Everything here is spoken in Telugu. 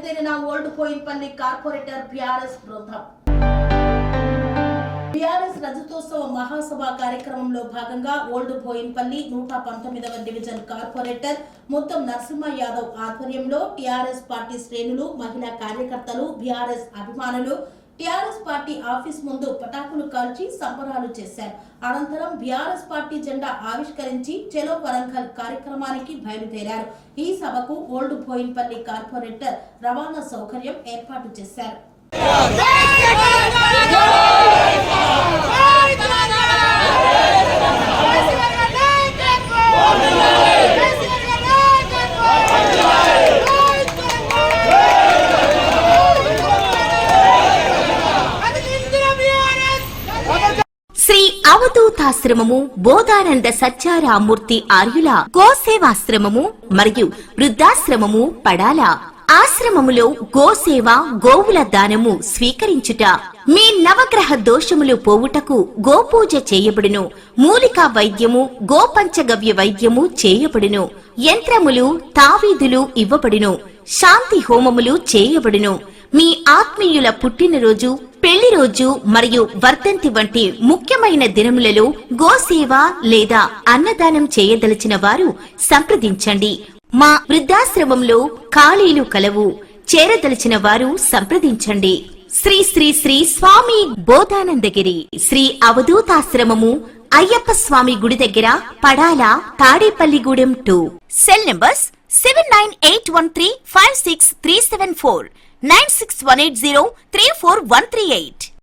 బయలుదేరిన ఓల్డ్ బోయిన్పల్లి కార్పొరేటర్ బీఆర్ఎస్ బృందం. బీఆర్ఎస్ రజతోత్సవ మహాసభ కార్యక్రమంలో భాగంగా ఓల్డ్ బోయిన్పల్లి 119వ డివిజన్ కార్పొరేటర్ మొత్తం నరసింహ యాదవ్ ఆధ్వర్యంలో టీఆర్ఎస్ పార్టీ శ్రేణులు, మహిళా కార్యకర్తలు, బీఆర్ఎస్ అభిమానులు టీఆర్ఎస్ పార్టీ ఆఫీస్ ముందు పటాకులు కాల్చి సంబరాలు చేశారు. అనంతరం బీఆర్ఎస్ పార్టీ జెండా ఆవిష్కరించి చలో వరంగల్ కార్యక్రమానికి బయలుదేరారు. ఈ సభకు ఓల్డ్ బోయిన్పల్లి కార్పొరేటర్ రవాణా సౌకర్యం ఏర్పాటు చేశారు. శ్రీ అవధూతాశ్రమము, బోధానంద సత్యారామూర్తి ఆర్యుల గోసేవాశ్రమము మరియు వృద్ధాశ్రమము పడాల. ఆశ్రమములో గోసేవ, గోవుల దానము స్వీకరించుట, మీ నవగ్రహ దోషములు పోవుటకు గోపూజ చేయబడును. మూలికా వైద్యము, గోపంచగవ్య వైద్యము చేయబడును. యంత్రములు, తావీదులు ఇవ్వబడును. శాంతి హోమములు చేయబడును. మీ ఆత్మీయుల పుట్టినరోజు, పెళ్లి రోజు మరియు వర్ధంతి వంటి ముఖ్యమైన దినములలో గోసేవ లేదా అన్నదానం చేయదలిచిన వారు సంప్రదించండి. మా వృద్ధాశ్రమంలో ఖాళీలు కలవు. చేరదలిచిన వారు సంప్రదించండి. శ్రీ శ్రీ శ్రీ స్వామి బోధానందగిరి శ్రీ అవధూతాశ్రమము, అయ్యప్ప స్వామి గుడి దగ్గర, పడాల, తాడేపల్లిగూడెం 2. Cell numbers 7981356374, 96180341138.